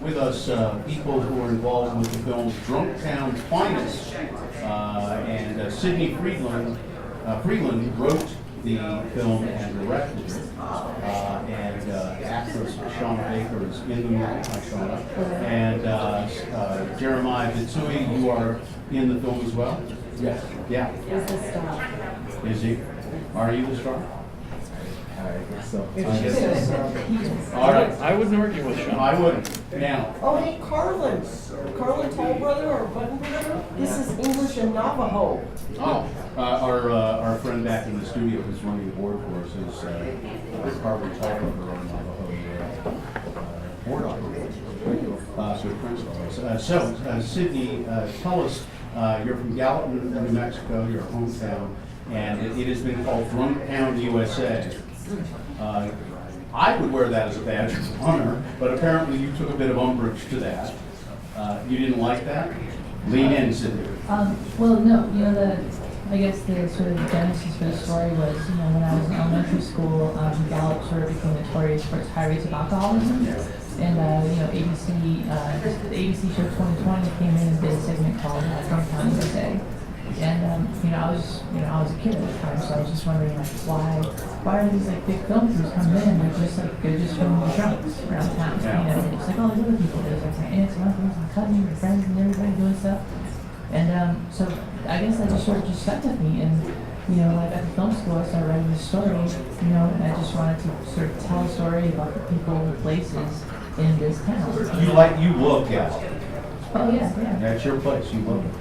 with us people who are involved with the film Drunktown Finest, and Sidney Freeland. Freeland wrote the film and directed it, and actress Shauna Baker is in the movie. Hi, Shauna. And Jeremiah Bitsui, you are in the film as well? Yes. Yeah. Is the star. Is he? Are you the star? I guess so. All right. I wouldn't argue with Sean. I would. Now. Oh, hey, Carlin, tall brother or button brother? This is English and Navajo. Oh, our friend back in the studio who's running the board for us is Carver Talbot, on Navajo board operator. Good friends of ours. So, Sydney, tell us, you're from Gallatin, New Mexico, your hometown, and it has been called Drunktown, USA. I would wear that as a badge of honor, but apparently you took a bit of umbrage to that. You didn't like that? Lean in, Sydney. Well, no, I guess the sort of genesis for the story was, when I was in elementary school, Gallup sort of became notorious for its high rates of alcoholism. And, ABC, the ABC show 2020 came in and did a segment called Drunktown USA. And, I was a kid at the time, so I was just wondering, why are these, big film crews coming in and they're just filming drunks around town? It's like all these other people. There's my aunts and uncles, my cousins, my friends, and everybody doing stuff. And, so I guess that just sort of stuck with me. And, at the film school, I started writing this story, and I just wanted to sort of tell a story about the people and places in this town. You look at it. Oh, yeah. That's your place. You love it.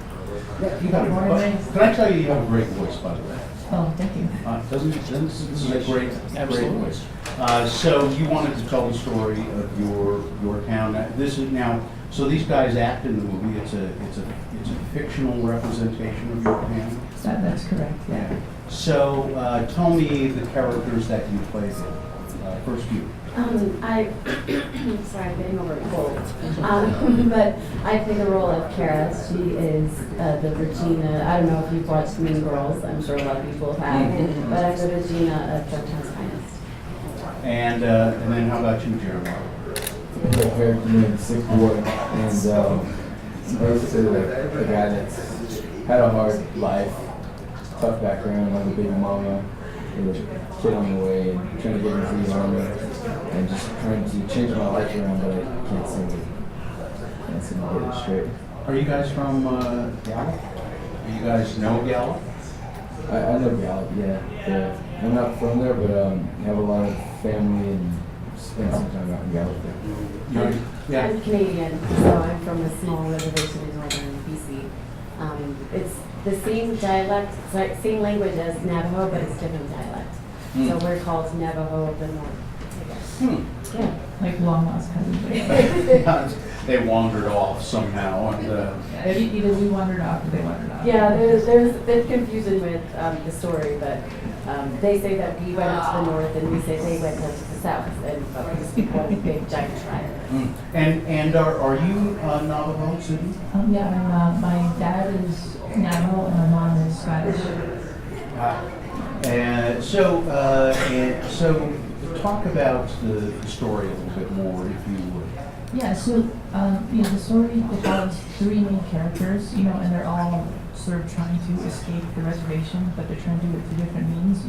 You got a great, can I tell you have a great voice, by the way? Oh, thank you. This is a great voice. So you wanted to tell the story of your town. So these guys act in the movie. It's a fictional representation of your town. That's correct. Yeah. So tell me the characters that you played. First you. Sorry, I'm getting over a cold. But I play the role of Kara. She is the Regina. I don't know if you've watched Mean Girls. I'm sure a lot of people have. But I'm the Regina of Drunktown's Finest. And then how about you, Jeremiah? The character named Sick Boy, and basically a guy that's had a hard life, tough background, like a baby mama, with a kid on the way, and trying to get into the army, and just trying to change my life around, but I can't seem to get it straight. Are you guys from Gallup? Do you guys know Gallup? I know Gallup, yeah. I'm not from there, but I have a lot of family and spend some time out in Gallup there. Yeah. I'm Canadian, so I'm from a small reservation in northern BC. It's the same dialect, it's like same language as Navajo, but it's different dialect. So we're called Navajo of the North, I guess. Yeah. Like long lost cousins. They wandered off somehow, and Either we wandered off or they wandered off. Yeah, there's a bit of confusion with the story, but they say that we went up to the north and we say they went up to the south, but we speak one big giant tribe. And are you Navajo, Sydney? Yeah, my dad is Navajo and my mom is Scottish. And so talk about the story a little bit more, if you would. Yeah, so the story involves three main characters, and they're all sort of trying to escape the reservation, but they're trying to do it through different means.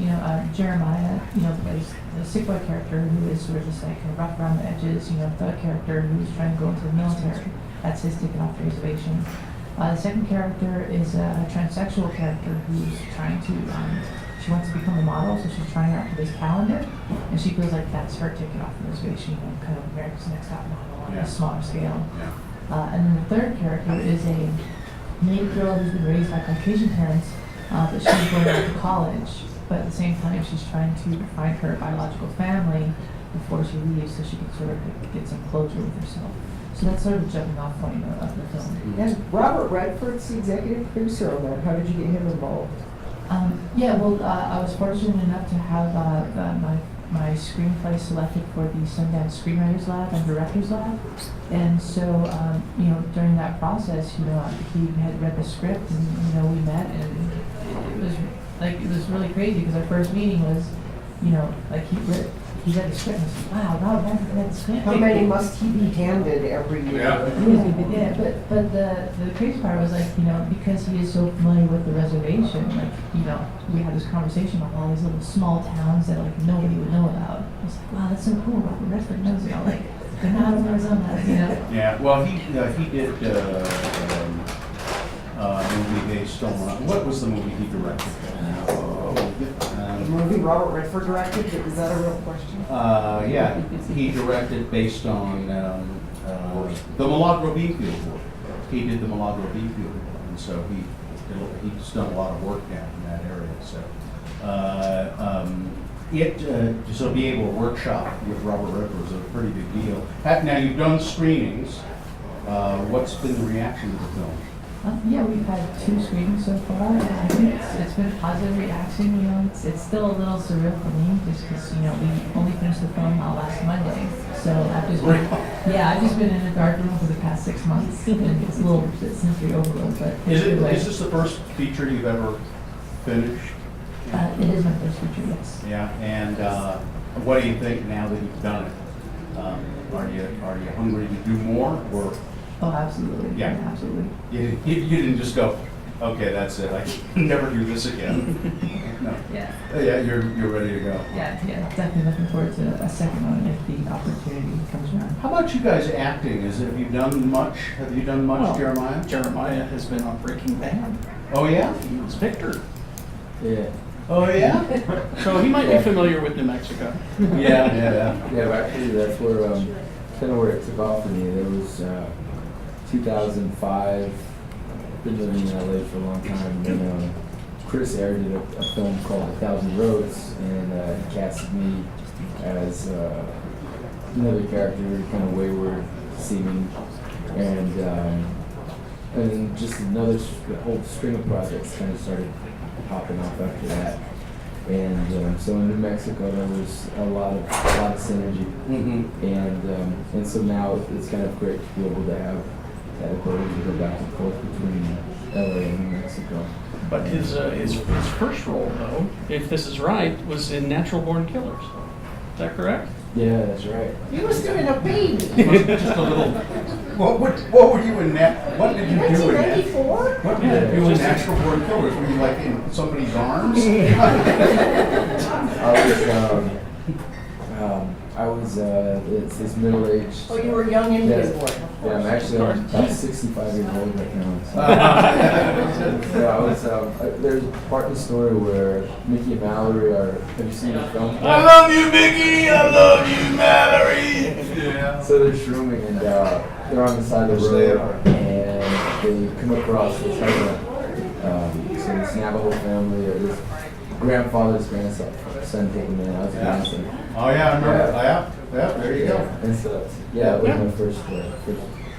Jeremiah, plays the sick boy character who is sort of just like rough around the edges. The character who's trying to go into the military. That's his ticket off the reservation. The second character is a transsexual character who's trying to, she wants to become a model, so she's trying out for this calendar, and she feels like that's her ticket off the reservation, kind of America's Next Top Model on a smaller scale. And then the third character is a native girl who's been raised by Caucasian parents, but she's going off to college, but at the same time she's trying to find her biological family before she leaves so she can sort of get some closure with herself. So that's sort of the jumping off point of the film. And Robert Redford's the executive producer on that. How did you get him involved? I was fortunate enough to have my screenplay selected for the Sundance Screenwriters Lab and Directors Lab, and so during that process, he had read the script, and we met, and it was really crazy because our first meeting was, he read the script, and I was like, wow, Robert Redford read the script. How many must he be handed every year? Yeah, but the crazy part was like, you know, because he is so familiar with the reservation, like, you know, we had this conversation about all these little small towns that like nobody would know about. I was like, wow, that's so cool. Robert Redford knows, you know, like they're not in Arizona, you know. Yeah, well, he did a movie based on, what was the movie he directed? The movie Robert Redford directed, is that a real question? Yeah, he directed based on the Milagro Beanfield War. He did the Milagro Beanfield War, and so he's done a lot of work down in that area. So so be able to workshop with Robert Redford is a pretty big deal. Now you've done screenings. What's been the reaction to the film? Yeah, we've had 2 screenings so far, and I think it's been a positive reaction. You know, it's still a little surreal for me, just because, you know, we only finished the film last Monday. So I've just been in a dark room for the past 6 months, and it's a little bit sensory overload. But Is this the first feature you've ever finished? It is my first feature, yes. Yeah, and what do you think now that you've done it? Are you hungry to do more, or? Oh, absolutely. Yeah. Absolutely. You didn't just go, okay, that's it, I can never do this again. No. Yeah. Yeah, you're ready to go. Yeah, definitely looking forward to a second one if the opportunity comes around. How about you guys acting? Have you done much, Well, Jeremiah? Jeremiah has been on Breaking Bad. Oh, yeah? He was Victor. Yeah. Oh, yeah? So he might be familiar with New Mexico. Yeah. Yeah, but actually that's where kind of where it took off for me. There was 2005. Been living in LA for a long time. And then Chris Ayer did a film called 1,000 Roads, and he casted me as another character, kind of wayward seeming, and just another whole string of projects kind of started popping off after that. And so in New Mexico there was a lot of synergy, and so now it's kind of great to be able to have that ability to go back and forth between LA and New Mexico. But his first role, though, if this is right, was in Natural Born Killers. Is that correct? Yeah, that's right. He was doing a baby. Just a little, what were you in that, what did you do in that? 1994? What did you do in Natural Born Killers? Were you like in somebody's arms? I was it's this middle-aged. Oh, you were young Indian boy. Yeah, I'm actually about 65 years old right now. So. Yeah, I was. There's a part in the story where Mickey and Mallory are. Have you seen the film? I love you, Mickey. I love you, Mallory. Yeah. So they're shrooming and they're on the side of the road and they come across this so this Navajo family or this grandfather's grandson taking them out as a grandson. Oh yeah, I remember. Yeah, there you go. And so that was my first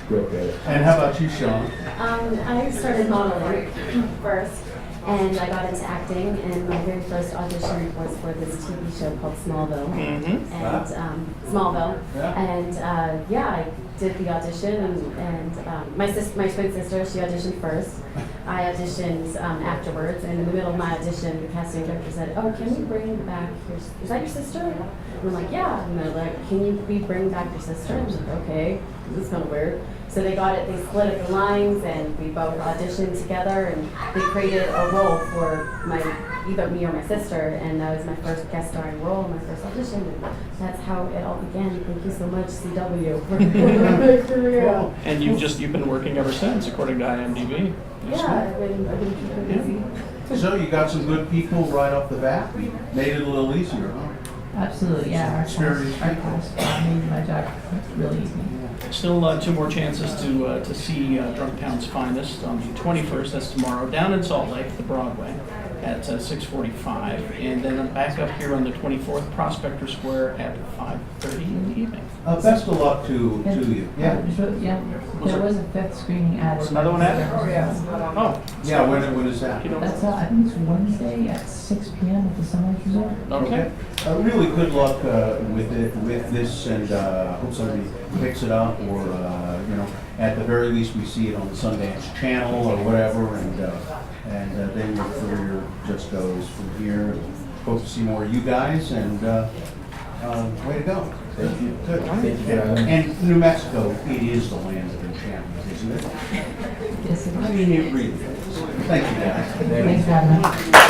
real credit. And how about you, Sean? I started modeling first, and I got into acting, and my very first audition was for this TV show called Smallville. Mm-hmm. And Smallville. Yeah. And I did the audition, and my twin sister, she auditioned first. I auditioned afterwards, and in the middle of my audition, the casting director said, "Oh, can we bring back is that your sister?" And I'm like, "Yeah." And they're like, "Can we bring back your sister?" And I'm like, "Okay, this is kind of weird." So they split up the lines, and we both auditioned together, and they created a role for either me or my sister, and that was my first guest starring role, my first audition, and that's how it all began. Thank you so much, CW, for my career. And you've been working ever since, according to IMDb. Yeah, I've been keeping busy. So you got some good people right off the bat. Made it a little easier, huh? Absolutely, yeah. Experienced Our cast made my job really easy. Still 2 more chances to see Drunktown's Finest on the 21st, that's tomorrow, down in Salt Lake, the Broadway, at 6:45, and then back up here on the 24th, Prospector Square at 5:30 in the evening. Best of luck to you. Yeah. There was a 5th screening added. There's another one added? Oh, yeah. Oh, Yeah. When is that? you know. That's I think it's Wednesday at 6 p.m. at the Sundance Resort. Okay. Really good luck with this, and hope somebody picks it up, or at the very least we see it on the Sundance Channel or whatever, and then your career just goes from here. And hope to see more of you guys, and Way to go. Thank you. Good. Thank you for having me. And New Mexico, it is the land of enchantment, isn't it? Yes, it I is. mean, it really is. Thank you, guys. Thank you. Thanks for having me.